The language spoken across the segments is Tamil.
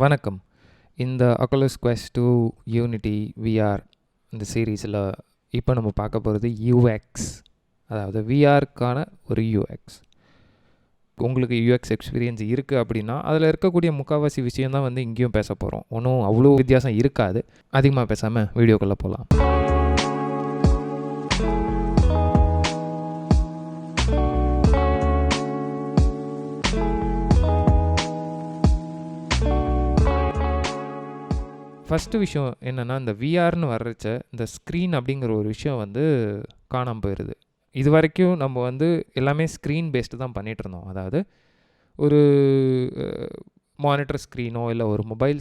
வணக்கம். இந்த Oculus Quest 2 Unity VR இந்த சீரீஸில் இப்போ நம்ம பார்க்க போகிறது UX, அதாவது VRக்கான ஒரு UX. உங்களுக்கு UX எக்ஸ்பீரியன்ஸ் இருக்குது அப்படின்னா அதில் இருக்கக்கூடிய முக்கால்வாசி விஷயம் தான் வந்து இங்கேயும் பேச போகிறோம். ஒன்றும் அவ்வளோ வித்தியாசம் இருக்காது. அதிகமாக பேசாமல் வீடியோக்குள்ளே போகலாம். ஃபஸ்ட்டு விஷயம் என்னென்னா, இந்த விஆர்னு வர்றச்ச இந்த ஸ்க்ரீன் அப்படிங்கிற ஒரு விஷயம் வந்து காணாமல் போயிடுது. இது வரைக்கும் நம்ம வந்து எல்லாமே ஸ்க்ரீன் பேஸ்டு தான் பண்ணிகிட்ருந்தோம். அதாவது ஒரு மானிட்டர் ஸ்க்ரீனோ இல்லை ஒரு மொபைல்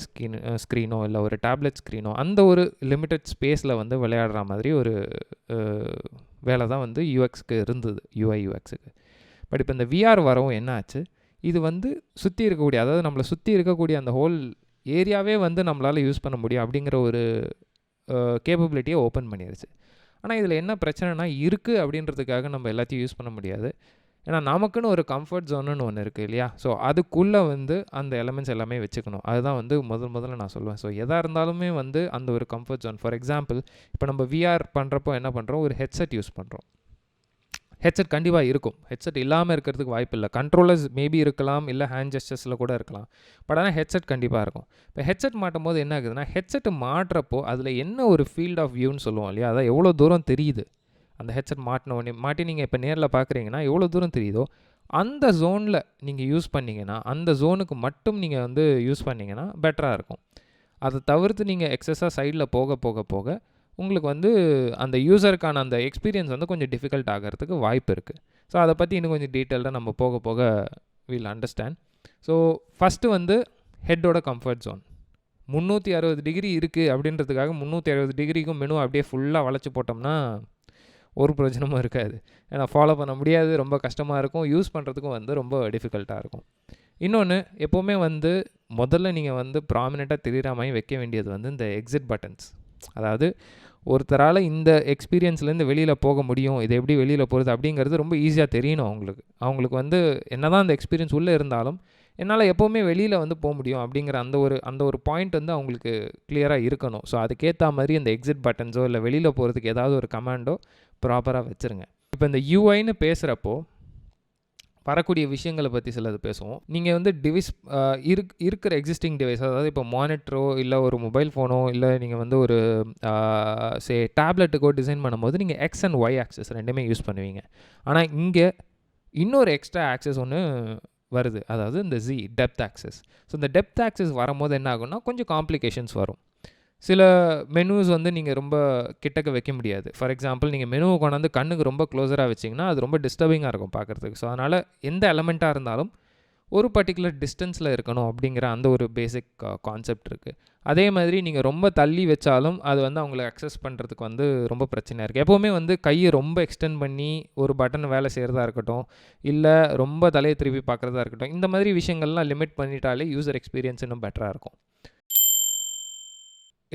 ஸ்க்ரீனோ இல்லை ஒரு டேப்லெட் ஸ்க்ரீனோ அந்த ஒரு லிமிட்டட் ஸ்பேஸில் வந்து விளையாடுற மாதிரி ஒரு வேலை தான் வந்து யூஎக்ஸ்க்கு இருந்தது, UI UXக்கு. பட் இப்போ இந்த விஆர் வரவும் என்ன ஆச்சு, இது வந்து சுற்றி இருக்கக்கூடிய, அதாவது நம்மளை சுற்றி இருக்கக்கூடிய அந்த ஹோல் ஏரியாவே வந்து நம்மளால் யூஸ் பண்ண முடியும் அப்படிங்கிற ஒரு கேப்பபிலிட்டியை ஓப்பன் பண்ணிடுச்சு. ஆனால் இதில் என்ன பிரச்சனைனா, இருக்குது அப்படின்றதுக்காக நம்ம எல்லாத்தையும் யூஸ் பண்ண முடியாது. ஏன்னா நமக்குன்னு ஒரு கம்ஃபர்ட் ஜோனுன்னு ஒன்று இருக்குது இல்லையா? ஸோ அதுக்குள்ளே வந்து அந்த எலமெண்ட்ஸ் எல்லாமே வச்சுக்கணும். அதுதான் வந்து முதல்ல நான் சொல்லுவேன். ஸோ எதாக இருந்தாலுமே வந்து அந்த ஒரு கம்ஃபர்ட் ஜோன். ஃபார் எக்ஸாம்பிள், இப்போ நம்ம விஆர் பண்ணுறப்போ என்ன பண்ணுறோம், ஒரு ஹெட்செட் யூஸ் பண்ணுறோம். ஹெட்செட் கண்டிப்பாக இருக்கும். ஹெட்செட் இல்லாமல் இருக்கிறதுக்கு வாய்ப்பு இல்லை. கண்ட்ரோலர்ஸ் மேபி இருக்கலாம், இல்லை ஹேண்ட் ஜெஸ்டர்ஸில் கூட இருக்கலாம். பட் ஆனால் ஹெட்செட் கண்டிப்பாக இருக்கும். இப்போ ஹெட்செட் மாட்டும் போது என்ன ஆகுதுன்னா, ஹெட்செட்டு மாட்டுறப்போ அதில் என்ன ஒரு ஃபீல்ட் ஆஃப் வியூன்னு சொல்லுவோம் இல்லையா? அதான் எவ்வளோ தூரம் தெரியுது அந்த ஹெட்செட் மாட்டி நீங்கள் இப்போ நேரில் பார்க்குறீங்கன்னா எவ்வளோ தூரம் தெரியுதோ அந்த ஜோனில் நீங்கள் யூஸ் பண்ணிங்கன்னா, அந்த ஜோனுக்கு மட்டும் நீங்கள் வந்து யூஸ் பண்ணிங்கன்னா பெட்டராக இருக்கும். அதை தவிர்த்து நீங்கள் எக்ஸஸாக சைடில் போக போக போக உங்களுக்கு வந்து அந்த யூசருக்கான அந்த எக்ஸ்பீரியன்ஸ் வந்து கொஞ்சம் டிஃபிகல்ட் ஆகிறதுக்கு வாய்ப்பு இருக்குது. ஸோ அதை பற்றி இன்னும் கொஞ்சம் டீட்டெயில்டாக நம்ம போக போக வில் அண்டர்ஸ்டாண்ட். ஸோ ஃபஸ்ட்டு வந்து ஹெட்டோட கம்ஃபர்ட் ஜோன் 360 டிகிரி இருக்குது அப்படின்றதுக்காக 360 டிகிரிக்கும் மெனு அப்படியே ஃபுல்லாக வளைச்சி போட்டோம்னா ஒரு பிரயோஜனமும் இருக்காது. ஏன்னா ஃபாலோ பண்ண முடியாது, ரொம்ப கஷ்டமாக இருக்கும், யூஸ் பண்ணுறதுக்கும் வந்து ரொம்ப டிஃபிகல்ட்டாக இருக்கும். இன்னொன்று, எப்போவுமே வந்து முதல்ல நீங்கள் வந்து ப்ராமினெண்ட்டாக தெரிகிற மாதிரி வைக்க வேண்டியது வந்து இந்த எக்ஸிட் பட்டன்ஸ். அதாவது ஒருத்தரால் இந்த எக்ஸ்பீரியன்ஸ்லேருந்து வெளியில் போக முடியும், இது எப்படி வெளியில் போகிறது அப்படிங்கிறது ரொம்ப ஈஸியாக தெரியணும் அவங்களுக்கு வந்து என்ன தான் அந்த எக்ஸ்பீரியன்ஸ் உள்ளே இருந்தாலும் என்னால் எப்போவுமே வெளியில் வந்து போக முடியும் அப்படிங்கிற அந்த ஒரு பாயிண்ட் வந்து அவங்களுக்கு கிளியராக இருக்கணும். ஸோ அதுக்கேற்ற மாதிரி இந்த எக்ஸிட் பட்டன்ஸோ இல்லை வெளியில் போகிறதுக்கு ஏதாவது ஒரு கமாண்டோ ப்ராப்பராக வச்சுருங்க. இப்போ இந்த யூஐன்னு பேசுகிறப்போ வரக்கூடிய விஷயங்களை பற்றி சிலது பேசுவோம். நீங்கள் வந்து டிவைஸ் இருக்கிற எக்ஸிஸ்டிங் டிவைஸ், அதாவது இப்போ மானிட்டரோ இல்லை ஒரு மொபைல் ஃபோனோ இல்லை நீங்கள் வந்து ஒரு டேப்லெட்டுக்கோ டிசைன் பண்ணும்போது நீங்கள் எக்ஸ் அண்ட் ஒய் ஆக்சஸ் ரெண்டுமே யூஸ் பண்ணுவீங்க. ஆனால் இங்கே இன்னொரு எக்ஸ்ட்ரா ஆக்சஸ் ஒன்று வருது, அதாவது இந்த டெப்த் ஆக்சஸ். ஸோ இந்த டெப்த் ஆக்சஸ் வரும்போது என்ன ஆகும்னா கொஞ்சம் காம்ப்ளிகேஷன்ஸ் வரும். சில மெனுஸ் வந்து நீங்கள் ரொம்ப கிட்டக்க வைக்க முடியாது. ஃபார் எக்ஸாம்பிள், நீங்கள் மெனுவை கொண்டாந்து கண்ணுக்கு ரொம்ப க்ளோஸராக வச்சிங்கன்னா அது ரொம்ப டிஸ்டர்பிங்காக இருக்கும் பார்க்குறதுக்கு. ஸோ அதனால் எந்த எலமெண்ட்டாக இருந்தாலும் ஒரு பர்டிகுலர் டிஸ்டன்ஸில் இருக்கணும் அப்படிங்கிற அந்த ஒரு பேசிக் கான்செப்ட் இருக்குது. அதே மாதிரி நீங்கள் ரொம்ப தள்ளி வச்சாலும் அது வந்து அவங்களை அக்சஸ் பண்ணுறதுக்கு வந்து ரொம்ப பிரச்சனையாக இருக்குது. எப்போவுமே வந்து கையை ரொம்ப எக்ஸ்டெண்ட் பண்ணி ஒரு பட்டன் வேலை செய்கிறதா இருக்கட்டும், இல்லை ரொம்ப தலையை திருப்பி பார்க்குறதா இருக்கட்டும், இந்த மாதிரி விஷயங்கள்லாம் லிமிட் பண்ணிட்டாலே யூசர் எக்ஸ்பீரியன்ஸ் இன்னும் பெட்டராக இருக்கும்.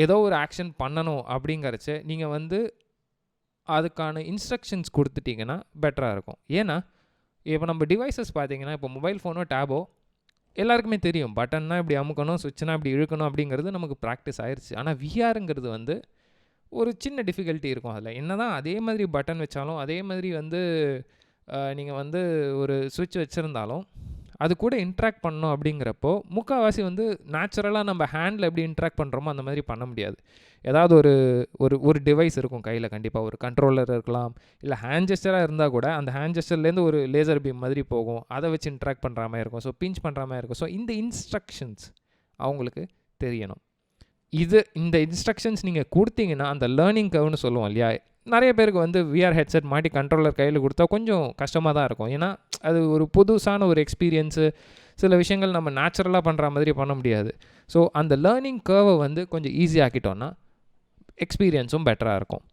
ஏதோ ஒரு ஆக்ஷன் பண்ணணும் அப்படிங்கிறச்ச நீங்கள் வந்து அதுக்கான இன்ஸ்ட்ரக்ஷன்ஸ் கொடுத்துட்டிங்கன்னா பெட்டராக இருக்கும். ஏன்னா இப்போ நம்ம டிவைசஸ் பார்த்தீங்கன்னா, இப்போ மொபைல் ஃபோனோ டேபோ எல்லாருக்குமே தெரியும், பட்டன்னா இப்படி அமுக்கணும், சுவிட்ச்னா இப்படி இழுக்கணும் அப்படிங்கிறது நமக்கு ப்ராக்டிஸ் ஆயிடுச்சு. ஆனால் விஆருங்கிறது வந்து ஒரு சின்ன டிஃபிகல்ட்டி இருக்கும். அதில் என்ன தான் அதே மாதிரி பட்டன் வச்சாலும், அதே மாதிரி வந்து நீங்கள் வந்து ஒரு சுவிட்ச் வச்சுருந்தாலும் அது கூட இன்ட்ராக்ட் பண்ணணும் அப்படிங்கிறப்போ முக்கால்வாசி வந்து நேச்சுரலாக நம்ம ஹேண்டில் எப்படி இன்ட்ராக்ட் பண்ணுறோமோ அந்த மாதிரி பண்ண முடியாது. ஏதாவது ஒரு டிவைஸ் இருக்கும் கையில், கண்டிப்பாக ஒரு கண்ட்ரோலர் இருக்கலாம், இல்லை ஹேண்ட் ஜெஸ்டராக இருந்தால் கூட அந்த ஹேண்ட் ஜெஸ்டர்லேருந்து ஒரு லேசர் பீம் மாதிரி போகும், அதை வச்சு இன்ட்ராக்ட் பண்ணுற மாதிரி இருக்கும். ஸோ பிஞ்ச் பண்ணுற மாதிரி இருக்கும். ஸோ இந்த இன்ஸ்ட்ரக்ஷன்ஸ் அவங்களுக்கு தெரியணும். இந்த இன்ஸ்ட்ரக்ஷன்ஸ் நீங்கள் கொடுத்தீங்கன்னா அந்த லேர்னிங் கர்வ்னு சொல்லுவோம் இல்லையா? நிறைய பேருக்கு வந்து விஆர் ஹெட்செட் மாட்டி கண்ட்ரோலர் கையில் கொடுத்தா கொஞ்சம் கஷ்டமாக தான் இருக்கும். ஏன்னா அது ஒரு புதுசான ஒரு எக்ஸ்பீரியன்ஸு, சில விஷயங்கள் நம்ம நேச்சுரலாக பண்ணுற மாதிரி பண்ண முடியாது. ஸோ அந்த லேர்னிங் கர்வை வந்து கொஞ்சம் ஈஸியாக்கிட்டோன்னா எக்ஸ்பீரியன்ஸும் பெட்டராக இருக்கும்.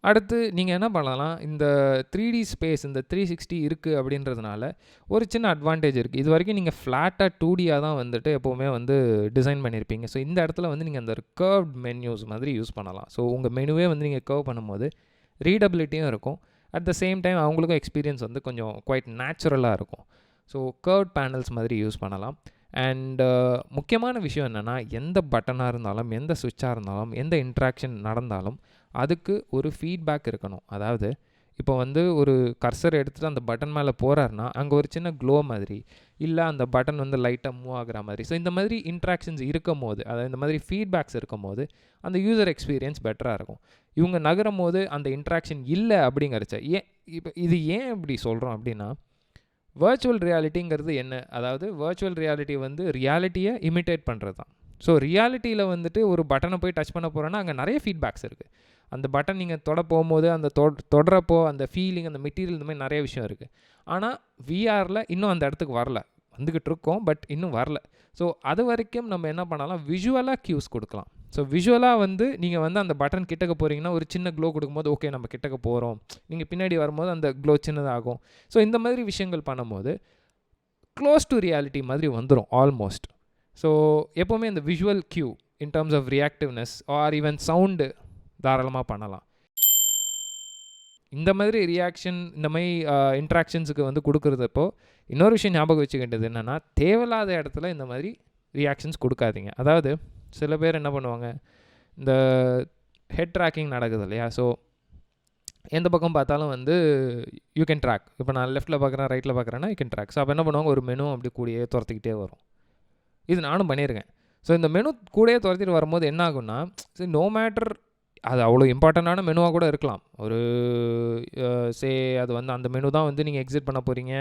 அடுத்து நீங்கள் என்ன பண்ணலாம், இந்த 3D ஸ்பேஸ், இந்த 360 இருக்குது அப்படின்றதுனால ஒரு சின்ன அட்வான்டேஜ் இருக்குது. இது வரைக்கும் நீங்கள் ஃப்ளாட்டாக 2Dயாக தான் வந்துட்டு எப்போவுமே வந்து டிசைன் பண்ணியிருப்பீங்க. ஸோ இந்த இடத்துல வந்து நீங்கள் அந்த கர்வ்ட் மென்யூஸ் மாதிரி யூஸ் பண்ணலாம். ஸோ உங்கள் மெனுவே வந்து நீங்கள் கர்வ் பண்ணும்போது ரீடபிலிட்டியும் இருக்கும், அட் த சேம் டைம் அவங்களுக்கும் எக்ஸ்பீரியன்ஸ் வந்து கொஞ்சம் குவைட் நேச்சுரலாக இருக்கும். ஸோ கர்வ்ட் பேனல்ஸ் மாதிரி யூஸ் பண்ணலாம். அண்ட் முக்கியமான விஷயம் என்னென்னா, எந்த பட்டனாக இருந்தாலும், எந்த சுவிட்சாக இருந்தாலும், எந்த இன்ட்ராக்ஷன் நடந்தாலும் அதுக்கு ஒரு ஃபீட்பேக் இருக்கணும். அதாவது இப்போ வந்து ஒரு கர்சர் எடுத்துகிட்டு அந்த பட்டன் மேலே போகிறாருன்னா அங்கே ஒரு சின்ன க்ளோ மாதிரி, இல்லை அந்த பட்டன் வந்து லைட்டாக மூவ் ஆகுற மாதிரி. ஸோ இந்த மாதிரி இன்ட்ராக்ஷன்ஸ் இருக்கும் போது, அதாவது இந்த மாதிரி ஃபீட்பேக்ஸ் இருக்கும் போது அந்த யூசர் எக்ஸ்பீரியன்ஸ் பெட்டராக இருக்கும். இவங்க நகரும் போது அந்த இன்ட்ராக்ஷன் இல்லை அப்படிங்கிறச்ச இப்போ இது ஏன் இப்படி சொல்கிறோம் அப்படின்னா, வர்ச்சுவல் ரியாலிட்டிங்கிறது என்ன? அதாவது வர்ச்சுவல் ரியாலிட்டி வந்து ரியாலிட்டியை இமிட்டேட் பண்ணுறது தான். ஸோ ரியாலிட்டியில் வந்துட்டு ஒரு பட்டனை போய் டச் பண்ண போகிறோன்னா அங்கே நிறைய ஃபீட்பேக்ஸ் இருக்குது. அந்த பட்டன் நீங்கள் தொட போகும்போது அந்த தொடரப்போ அந்த ஃபீலிங், அந்த மெட்டீரியல், இந்த மாதிரி நிறைய விஷயம் இருக்குது. ஆனால் விஆரில் இன்னும் அந்த இடத்துக்கு வரல, வந்துக்கிட்டு இருக்கோம், பட் இன்னும் வரல. ஸோ அது வரைக்கும் நம்ம என்ன பண்ணலாம், விஷுவலாக க்யூஸ் கொடுக்கலாம். ஸோ விஷுவலாக வந்து நீங்கள் வந்து அந்த பட்டன் கிட்டக்க போகிறீங்கன்னா ஒரு சின்ன க்ளோ கொடுக்கும்போது ஓகே நம்ம கிட்டக்க போகிறோம், நீங்கள் பின்னாடி வரும்போது அந்த க்ளோ சின்னதாகும். ஸோ இந்த மாதிரி விஷயங்கள் பண்ணும்போது க்ளோஸ் டு ரியாலிட்டி மாதிரி வந்துடும் ஆல்மோஸ்ட். ஸோ எப்போவுமே இந்த visual cue in terms of reactiveness or even sound தாராளமாக பண்ணலாம். இந்த மாதிரி ரியாக்ஷன், இந்த மாதிரி இன்ட்ராக்ஷன்ஸுக்கு வந்து கொடுக்குறதப்போ இன்னொரு விஷயம் ஞாபகம் வச்சுக்க வேண்டியது என்னென்னா, தேவையில்லாத இடத்துல இந்த மாதிரி ரியாக்ஷன்ஸ் கொடுக்காதீங்க. அதாவது சில பேர் என்ன பண்ணுவாங்க, இந்த ஹெட் ட்ராக்கிங் நடக்குது இல்லையா? ஸோ எந்த பக்கம் பார்த்தாலும் வந்து யூ கேன் ட்ராக். இப்போ நான் லெஃப்ட்டில் பார்க்குறேன், ரைட்டில் பார்க்குறேன்னா யூ கேன் ட்ராக். ஸோ அப்போ என்ன பண்ணுவாங்க, ஒரு மெனு அப்படி கூடயே துரத்திக்கிட்டே வரும். இது நானும் பண்ணியிருக்கேன். ஸோ இந்த மெனு கூடயே துரத்திட்டு வரும்போது என்ன ஆகும்னா, நோ மேட்டர் அது அவ்வளோ இம்பார்ட்டண்ட்டான மெனுவாக கூட இருக்கலாம். ஒரு அது வந்து அந்த மெனு தான் வந்து நீங்கள் எக்ஸிட் பண்ண போகிறீங்க,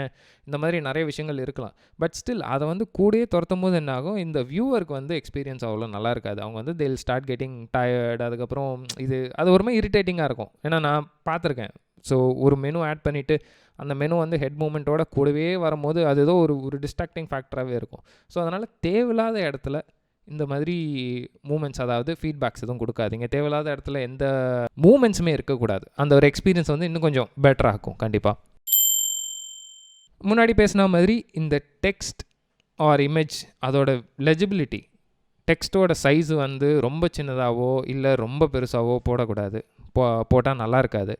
இந்த மாதிரி நிறைய விஷயங்கள் இருக்கலாம். பட் ஸ்டில் அதை வந்து கூடயே துரத்தும் போது என்ன ஆகும், இந்த வியூவருக்கு வந்து எக்ஸ்பீரியன்ஸ் அவ்வளோ நல்லா இருக்காது. அவங்க வந்து தேல் ஸ்டார்ட் கெட்டிங் டயர்ட். அதுக்கப்புறம் அது ஒரு மாதிரி இரிட்டேட்டிங்காக இருக்கும். ஏன்னா நான் பார்த்துருக்கேன். ஸோ ஒரு மெனு ஆட் பண்ணிவிட்டு அந்த மெனு வந்து ஹெட் மூமெண்ட்டோட கூடவே வரும்போது அது ஏதோ ஒரு டிஸ்ட்ராக்டிங் ஃபேக்டராகவே இருக்கும். ஸோ அதனால் தேவையில்லாத இடத்துல இந்த மாதிரி மூமெண்ட்ஸ், அதாவது ஃபீட்பேக்ஸ் எதுவும் கொடுக்காதீங்க. தேவையில்லாத இடத்துல எந்த மூமெண்ட்ஸுமே இருக்கக்கூடாது. அந்த ஒரு எக்ஸ்பீரியன்ஸ் வந்து இன்னும் கொஞ்சம் பெட்டராக இருக்கும் கண்டிப்பாக. முன்னாடி பேசின மாதிரி இந்த டெக்ஸ்ட் ஆர் இமேஜ், அதோட லெஜிபிலிட்டி, டெக்ஸ்ட்டோட சைஸு வந்து ரொம்ப சின்னதாகவோ இல்லை ரொம்ப பெருசாகவோ போடக்கூடாது. போட்டால் நல்லா இருக்காது.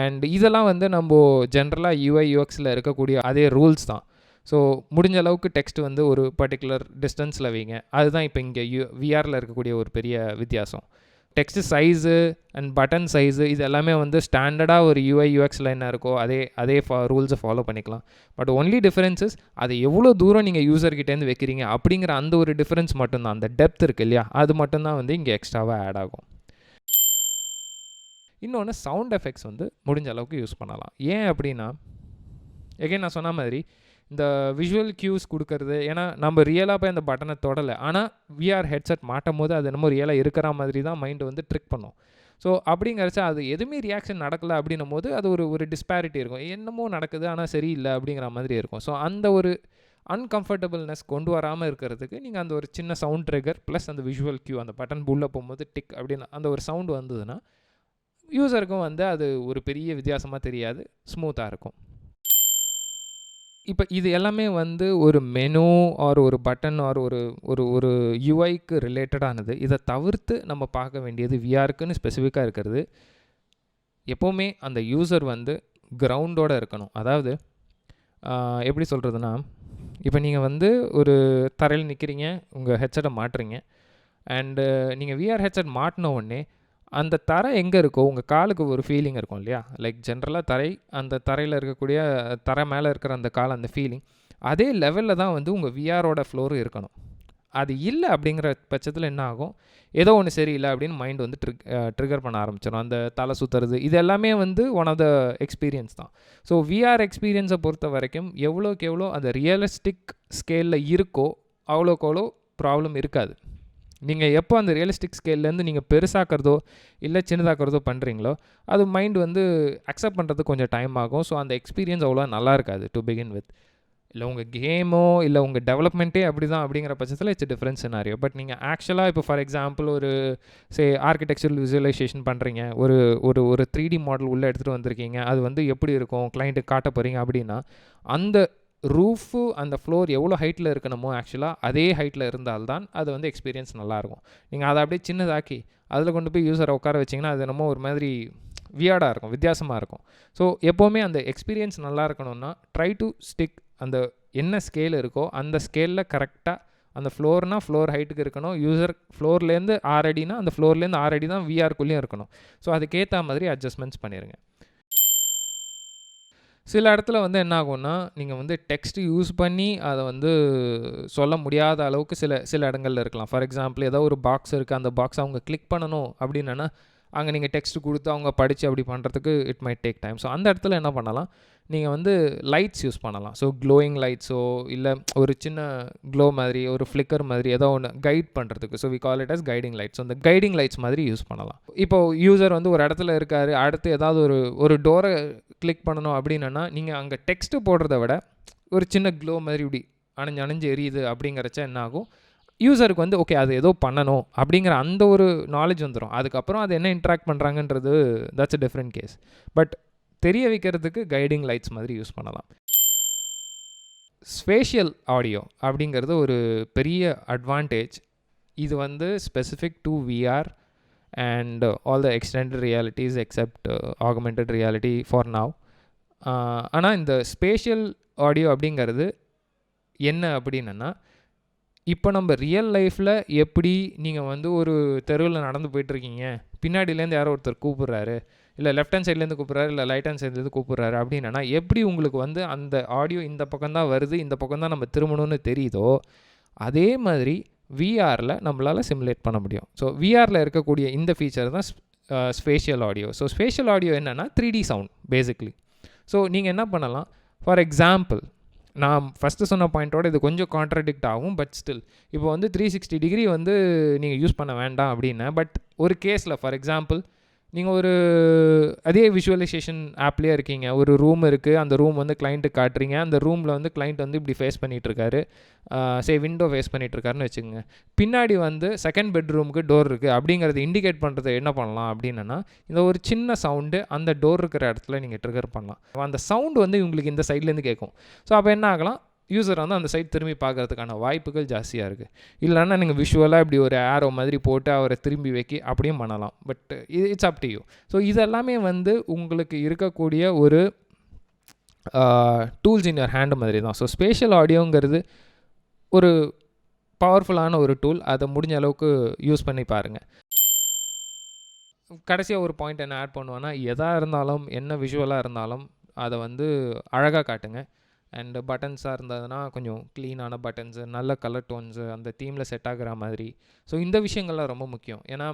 அண்ட் இதெல்லாம் வந்து நம்ம ஜென்ரலாக யூஐ யூஎக்ஸில் இருக்கக்கூடிய அதே ரூல்ஸ் தான். ஸோ முடிஞ்ச அளவுக்கு டெக்ஸ்ட் வந்து ஒரு பர்டிகுலர் டிஸ்டன்ஸில் வைங்க. அதுதான் இப்போ இங்கே விஆரில் இருக்கக்கூடிய ஒரு பெரிய வித்தியாசம். Text size and button size இது எல்லாமே வந்து ஸ்டாண்டர்டாக ஒரு யூஐ யூஎக்ஸில் என்ன இருக்கோ அதே ரூல்ஸை ஃபாலோ பண்ணிக்கலாம். பட் ஒன்லி டிஃபரன்ஸஸ் அது எவ்வளோ தூரம் நீங்கள் யூசர்கிட்டேருந்து வைக்கிறீங்க அப்படிங்கிற அந்த ஒரு டிஃபரன்ஸ் மட்டும்தான். அந்த டெப்த் இருக்குது இல்லையா, அது மட்டும்தான் வந்து இங்கே எக்ஸ்ட்ராவாக ஆட் ஆகும். இன்னொன்று, சவுண்ட் எஃபெக்ட்ஸ் வந்து முடிஞ்ச அளவுக்கு யூஸ் பண்ணலாம். ஏன் அப்படின்னா, எகைன் நான் சொன்ன மாதிரி இந்த விஷுவல் க்யூஸ் கொடுக்கறது, ஏன்னா நம்ம ரியலாக போய் அந்த பட்டனை தொடலை, ஆனால் விஆர் ஹெட்செட் மாட்டும் போது அது என்னமோ ரியலாக இருக்கிற மாதிரி தான் மைண்டு வந்து ட்ரிக் பண்ணும். ஸோ அப்படிங்கிறச்சா அது எதுவுமே ரியாக்ஷன் நடக்கலை அப்படின்னும் போது அது ஒரு டிஸ்பேரிட்டி இருக்கும். என்னமோ நடக்குது ஆனால் சரியில்லை அப்படிங்கிற மாதிரி இருக்கும். ஸோ அந்த ஒரு அன்கம்ஃபர்டபுள்னஸ் கொண்டு வராமல் இருக்கிறதுக்கு நீங்கள் அந்த ஒரு சின்ன சவுண்ட் ட்ரிகர் ப்ளஸ் அந்த விஷுவல் க்யூ, அந்த பட்டன் உள்ளே போகும்போது டிக் அப்படின்னு அந்த ஒரு சவுண்டு வந்ததுன்னா யூசருக்கும் வந்து அது ஒரு பெரிய வித்தியாசமாக தெரியாது, ஸ்மூத்தாக இருக்கும். இப்போ இது எல்லாமே வந்து ஒரு மெனு ஆர் ஒரு பட்டன் ஆர் ஒரு யூஐக்கு ரிலேட்டடானது. இதை தவிர்த்து நம்ம பார்க்க வேண்டியது விஆருக்குன்னு ஸ்பெசிஃபிக்காக இருக்கிறது, எப்போவுமே அந்த யூசர் வந்து கிரவுண்டோடு இருக்கணும். அதாவது எப்படி சொல்கிறதுனா, இப்போ நீங்கள் வந்து ஒரு தரையில் நிற்கிறீங்க, உங்கள் ஹெட்செட்டை மாட்டுறீங்க, அண்டு நீங்கள் விஆர் ஹெட்செட் மாட்டின உடனே அந்த தரை எங்கே இருக்கோ உங்கள் காலுக்கு ஒரு ஃபீலிங் இருக்கும் இல்லையா? லைக் ஜென்ரலாக அந்த தரையில் இருக்கக்கூடிய தரை மேலே இருக்கிற அந்த கால், அந்த ஃபீலிங் அதே லெவலில் தான் வந்து உங்கள் விஆரோட ஃப்ளோரும் இருக்கணும். அது இல்லை அப்படிங்கிற பட்சத்தில் என்ன ஆகும், ஏதோ ஒன்று சரியில்லை அப்படின்னு மைண்ட் வந்து ட்ரிகர் பண்ண ஆரம்பிச்சிடும். அந்த தலை சுற்றுறது இது எல்லாமே வந்து ஒன் ஆஃப் த எக்ஸ்பீரியன்ஸ் தான். ஸோ விஆர் எக்ஸ்பீரியன்ஸை பொறுத்த வரைக்கும் எவ்வளோக்கு எவ்வளோ அந்த ரியலிஸ்டிக் ஸ்கேலில் இருக்கோ அவ்வளோக்கு அவ்வளோ ப்ராப்ளம் இருக்காது. நீங்கள் எப்போ அந்த ரியலிஸ்டிக் ஸ்கேல்லேருந்து நீங்கள் பெருசாக்கிறதோ இல்லை சின்னதாக்கிறதோ பண்ணுறீங்களோ அது மைண்ட் வந்து அக்செப்ட் பண்ணுறதுக்கு கொஞ்சம் டைம் ஆகும். ஸோ அந்த எக்ஸ்பீரியன்ஸ் அவ்வளோ நல்லா இருக்காது டு பிகின் வித். இல்லை உங்கள் கேமோ இல்லை உங்கள் டெவலப்மெண்ட்டே அப்படி தான் அப்படிங்கிற பட்சத்தில் இட்ஸ் டிஃப்ரெண்ட் சினாரியோ. பட் நீங்கள் ஆக்சுவலாக இப்போ ஃபார் எக்ஸாம்பிள் ஒரு ஆர்கிடெக்சரல் விசுவலைசேஷன் பண்ணுறீங்க, ஒரு 3D மாடல் உள்ளே எடுத்துகிட்டு வந்திருக்கீங்க, அது வந்து எப்படி இருக்கும் கிளைண்ட்டுக்கு காட்ட போகிறீங்க அப்படின்னா அந்த ரூஃபு அந்த ஃப்ளோர் எவ்வளோ ஹைட்டில் இருக்கணுமோ ஆக்சுவலாக அதே ஹைட்டில் இருந்தால்தான் அது வந்து எக்ஸ்பீரியன்ஸ் நல்லாயிருக்கும். நீங்கள் அதை அப்படியே சின்னதாக்கி அதில் கொண்டு போய் யூஸரை உட்கார வச்சிங்கன்னா அது என்னமோ ஒரு மாதிரி வியர்டாக இருக்கும், வித்தியாசமாக இருக்கும். ஸோ எப்போவுமே அந்த எக்ஸ்பீரியன்ஸ் நல்லா இருக்கணும்னா ட்ரை டு ஸ்டிக் அந்த என்ன ஸ்கேல் இருக்கோ அந்த ஸ்கேலில் கரெக்டாக அந்த ஃப்ளோர்னால் ஃப்ளோர் ஹைட்டுக்கு இருக்கணும். யூசர் ஃப்ளோர்லேருந்து 6 அடினா அந்த ஃப்ளோர்லேருந்து 6 அடி தான் விஆர்க்குள்ளேயும் இருக்கணும். ஸோ அதுக்கேற்ற மாதிரி அட்ஜஸ்ட்மெண்ட்ஸ் பண்ணிடுங்க. சில இடத்துல வந்து என்ன ஆகும்னா, நீங்கள் வந்து டெக்ஸ்ட் யூஸ் பண்ணி அதை வந்து சொல்ல முடியாத அளவுக்கு சில இடங்கள்ல இருக்கலாம். ஃபார் எக்ஸாம்பிள் ஏதோ ஒரு பாக்ஸ் இருக்குது, அந்த பாக்ஸ் அவங்க கிளிக் பண்ணணும் அப்படின்னா அங்கே நீங்கள் டெக்ஸ்ட் கொடுத்து அவங்க படித்து அப்படி பண்ணுறதுக்கு it might take time. So அந்த இடத்துல என்ன பண்ணலாம், நீங்கள் வந்து லைட்ஸ் யூஸ் பண்ணலாம். ஸோ க்ளோயிங் லைட்ஸோ இல்லை ஒரு சின்ன க்ளோ மாதிரி ஒரு ஃப்ளிக்கர் மாதிரி ஏதோ ஒன்று கைட் பண்ணுறதுக்கு. So we call it as guiding lights. அந்த கைடிங் லைட்ஸ் மாதிரி யூஸ் பண்ணலாம். இப்போது யூசர் வந்து ஒரு இடத்துல இருக்கார், அடுத்து ஏதாவது ஒரு டோரை கிளிக் பண்ணணும் அப்படின்னா நீங்கள் அங்கே டெக்ஸ்ட்டு போடுறத விட ஒரு சின்ன க்ளோ மாதிரி இப்படி அணைஞ்சு எரியுது அப்படிங்கிறச்ச என்ன ஆகும், யூசருக்கு வந்து ஓகே அது ஏதோ பண்ணணும் அப்படிங்கிற அந்த ஒரு நாலேஜ் வந்துடும். அதுக்கப்புறம் அது என்ன இன்ட்ராக்ட் பண்ணுறாங்கன்றது that's a different case. But தெரிய வைக்கிறதுக்கு கைடிங் லைட்ஸ் மாதிரி யூஸ் பண்ணலாம். ஸ்பேஷியல் ஆடியோ அப்படிங்கிறது ஒரு பெரிய அட்வான்டேஜ். இது வந்து specific to VR and all the extended realities except augmented reality for now. ஆனால் இந்த ஸ்பேஷியல் ஆடியோ அப்படிங்கிறது என்ன அப்படின்னா, இப்போ நம்ம ரியல் லைஃப்பில் எப்படி நீங்கள் வந்து ஒரு தெருவில் நடந்து போயிட்டுருக்கீங்க, பின்னாடியிலேருந்து யாரோ ஒருத்தர் கூப்பிட்றாரு, இல்லை லெஃப்ட் ஹேண்ட் சைட்லேருந்து கூப்பிட்றாரு, இல்லை ரைட் ஹேண்ட் சைட்லேருந்து கூப்பிட்றாரு அப்படின்னா எப்படி உங்களுக்கு வந்து அந்த ஆடியோ இந்த பக்கம் தான் வருது, இந்த பக்கம் தான் நம்ம திரும்பணும்னு தெரியுதோ, அதே மாதிரி விஆரில் நம்மளால் சிமுலேட் பண்ண முடியும். ஸோ விஆரில் இருக்கக்கூடிய இந்த ஃபீச்சர் தான் spatial audio. So spatial audio என்னென்னா 3D சவுண்ட் பேசிக்லி. ஸோ நீங்கள் என்ன பண்ணலாம், ஃபார் எக்ஸாம்பிள் நான் ஃபஸ்ட்டு சொன்ன பாயிண்ட்டோட இது கொஞ்சம் கான்ட்ராடிக்ட் ஆகும், பட் ஸ்டில் இப்போ வந்து 360 டிகிரி வந்து நீங்கள் யூஸ் பண்ண வேண்டாம் அப்படின்னா, பட் ஒரு கேஸில் ஃபார் எக்ஸாம்பிள் நீங்கள் அதே விஷுவலைசேஷன் ஆப்லேயே இருக்கீங்க, ஒரு ரூம் இருக்குது, அந்த ரூம் வந்து கிளைண்ட்டுக்கு காட்டுறீங்க, அந்த ரூமில் வந்து கிளைண்ட் வந்து இப்படி ஃபேஸ் பண்ணிகிட்ருக்காரு, விண்டோ ஃபேஸ் பண்ணிகிட்ருக்காருன்னு வச்சுக்கோங்க. பின்னாடி வந்து செகண்ட் பெட்ரூமுக்கு டோர் இருக்குது அப்படிங்கிறது இண்டிகேட் பண்ணுறது என்ன பண்ணலாம் அப்படின்னா, இந்த ஒரு சின்ன சவுண்டு அந்த டோர் இருக்கிற இடத்துல நீங்கள் ட்ரிகர் பண்ணலாம். அந்த சவுண்டு வந்து உங்களுக்கு இந்த சைட்லேருந்து கேட்கும். ஸோ அப்போ என்ன ஆகலாம், யூசர் வந்து அந்த சைட் திரும்பி பார்க்குறதுக்கான வாய்ப்புகள் ஜாஸ்தியாக இருக்குது. இல்லைன்னா நீங்கள் விஷுவலாக இப்படி ஒரு ஆரோ மாதிரி போட்டு அவரை திரும்பி வைக்கி அப்படியும் பண்ணலாம். But it's up to you. So இதெல்லாமே வந்து உங்களுக்கு இருக்கக்கூடிய ஒரு டூல்ஸ் இன் யுவர் ஹேண்டு மாதிரி தான். ஸோ ஸ்பேஷியல் ஆடியோங்கிறது ஒரு பவர்ஃபுல்லான ஒரு டூல். அதை முடிஞ்ச அளவுக்கு யூஸ் பண்ணி பாருங்கள். கடைசியாக ஒரு பாயிண்ட் என்ன ஆட் பண்ணுவேன்னா, எதாக இருந்தாலும் என்ன விஷுவலாக இருந்தாலும் அதை வந்து அழகாக காட்டுங்க. அண்டு பட்டன்ஸாக இருந்ததுன்னா கொஞ்சம் க்ளீனான பட்டன்ஸு, நல்ல கலர் டோன்ஸு, அந்த தீமில் செட் ஆகிற மாதிரி. ஸோ இந்த விஷயங்கள்லாம் ரொம்ப முக்கியம். ஏன்னா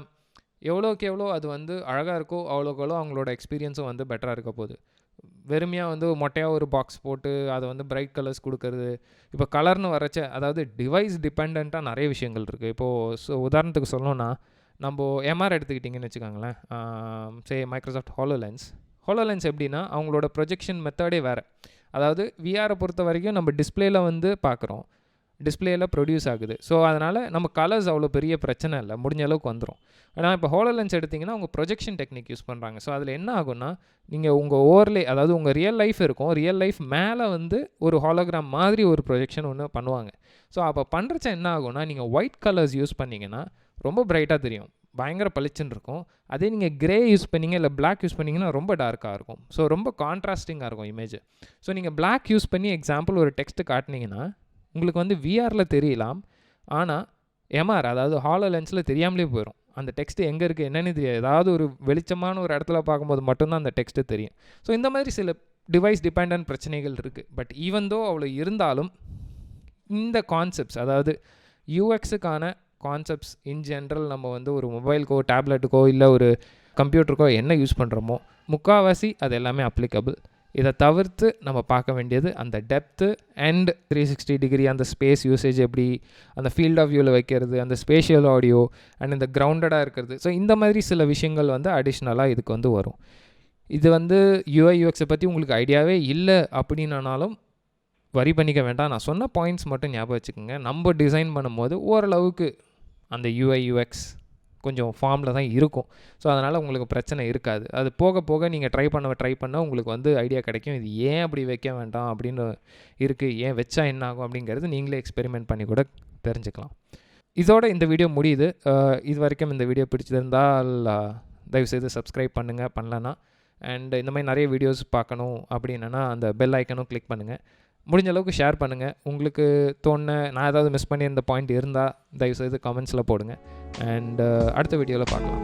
எவ்வளோக்கு எவ்வளோ அது வந்து அழகாக இருக்கோ அவ்வளோக்கு எவ்வளோ அவங்களோட எக்ஸ்பீரியன்ஸும் வந்து பெட்டராக இருக்க போகுது. வெறுமையாக வந்து மொட்டையாக ஒரு பாக்ஸ் போட்டு அதை வந்து பிரைட் கலர்ஸ் கொடுக்கறது, இப்போ கலர்னு வரச்ச அதாவது டிவைஸ் டிபெண்ட்டாக நிறைய விஷயங்கள் இருக்குது. இப்போது உதாரணத்துக்கு சொல்லணும்னா, நம்ம எம்ஆர் எடுத்துக்கிட்டிங்கன்னு வச்சுக்கோங்களேன், மைக்ரோசாஃப்ட் ஹாலோலென்ஸ் எப்படின்னா அவங்களோட ப்ரொஜெக்ஷன் மெத்தடே வேறு. அதாவது விஆரை பொறுத்த வரைக்கும் நம்ம டிஸ்பிளேயில் வந்து பார்க்குறோம், டிஸ்பிளேயில் ப்ரொடியூஸ் ஆகுது. ஸோ அதனால் நம்ம கலர்ஸ் அவ்வளோ பெரிய பிரச்சனை இல்லை, முடிஞ்ச அளவுக்கு வந்துடும். ஆனால் இப்போ ஹாலோலென்ஸ் எடுத்திங்கன்னா அவங்க ப்ரொஜெக்ஷன் டெக்னிக் யூஸ் பண்ணுறாங்க. ஸோ அதில் என்ன ஆகும்னா, நீங்கள் உங்கள் ஓவர்லே அதாவது உங்கள் ரியல் லைஃப் இருக்கும், ரியல் லைஃப் மேலே வந்து ஒரு ஹாலோகிராம் மாதிரி ஒரு ப்ரொஜெக்ஷன் ஒன்று பண்ணுவாங்க. ஸோ அப்போ பண்ணுறச்ச என்ன ஆகும்னா, நீங்கள் ஒயிட் கலர்ஸ் யூஸ் பண்ணிங்கன்னா ரொம்ப பிரைட்டாக தெரியும், பயங்கர பளிச்சுன்னு இருக்கும். அதே நீங்கள் கிரே யூஸ் பண்ணிங்க இல்லை பிளாக் யூஸ் பண்ணிங்கன்னா ரொம்ப டார்க்காக இருக்கும். ஸோ ரொம்ப கான்ட்ராஸ்டிங்காக இருக்கும் இமேஜ். ஸோ நீங்கள் பிளாக் யூஸ் பண்ணி எக்ஸாம்பிள் ஒரு டெக்ஸ்ட்டு காட்டினீங்கன்னா உங்களுக்கு வந்து விஆரில் தெரியலாம், ஆனால் எம்ஆர் அதாவது ஹாலோலென்ஸில் தெரியாமலே போயிடும். அந்த டெக்ஸ்ட்டு எங்கே இருக்குது என்னென்னு தெரியாது. ஏதாவது ஒரு வெளிச்சமான ஒரு இடத்துல பார்க்கும்போது மட்டும்தான் அந்த டெக்ஸ்ட்டு தெரியும். ஸோ இந்த மாதிரி சில டிவைஸ் டிபெண்டன்ட் பிரச்சனைகள் இருக்குது. பட் ஈவன் தோ அவ்வளோ இருந்தாலும் இந்த கான்செப்ட்ஸ், அதாவது யூஎக்ஸுக்கான கான்செப்ட்ஸ் இன் ஜென்ரல் நம்ம வந்து ஒரு மொபைலுக்கோ டேப்லெட்டுக்கோ இல்லை ஒரு கம்ப்யூட்டருக்கோ என்ன யூஸ் பண்ணுறோமோ முக்கால்வாசி அது எல்லாமே அப்ளிகபிள். இதை தவிர்த்து நம்ம பார்க்க வேண்டியது அந்த டெப்த்து அண்ட் 360 டிகிரி, அந்த ஸ்பேஸ் யூசேஜ் எப்படி, அந்த ஃபீல்ட் ஆஃப் வியூவில் வைக்கிறது, அந்த ஸ்பேஷியல் ஆடியோ அண்ட் இந்த கிரவுண்டடாக இருக்கிறது. ஸோ இந்த மாதிரி சில விஷயங்கள் வந்து அடிஷ்னலாக இதுக்கு வந்து வரும். இது வந்து யூஐ யூஎக்ஸை பற்றி உங்களுக்கு ஐடியாவே இல்லை அப்படின்னாலும் வரி பண்ணிக்க வேண்டாம். நான் சொன்ன பாயிண்ட்ஸ் மட்டும் ஞாபகம் வச்சுக்கோங்க. நம்ம டிசைன் பண்ணும்போது ஓரளவுக்கு அந்த யூஐ யூஎக்ஸ் கொஞ்சம் ஃபார்மில் தான் இருக்கும். ஸோ அதனால் உங்களுக்கு பிரச்சனை இருக்காது. அது போக போக நீங்கள் ட்ரை பண்ண உங்களுக்கு வந்து ஐடியா கிடைக்கும், இது ஏன் அப்படி வைக்க வேண்டாம் அப்படின்னு இருக்குது, ஏன் வச்சா என்ன ஆகும் அப்படிங்கிறது நீங்களே எக்ஸ்பெரிமெண்ட் பண்ணி கூட தெரிஞ்சுக்கலாம். இதோட இந்த வீடியோ முடியுது. இது வரைக்கும் இந்த வீடியோ பிடிச்சிருந்தால் தயவுசெய்து சப்ஸ்கிரைப் பண்ணுங்கள் பண்ணலன்னா. அண்ட் இந்த மாதிரி நிறைய வீடியோஸ் பார்க்கணும் அப்படின்னா அந்த பெல் ஐக்கனும் கிளிக் பண்ணுங்கள். முடிஞ்ச அளவுக்கு ஷேர் பண்ணுங்கள். உங்களுக்கு தோணுன நான் ஏதாவது மிஸ் பண்ணியிருந்த பாயிண்ட் இருந்தால் தயவுசெய்து கமெண்ட்ஸில் போடுங்க. அண்ட் அடுத்த வீடியோவில் பார்க்கலாம்.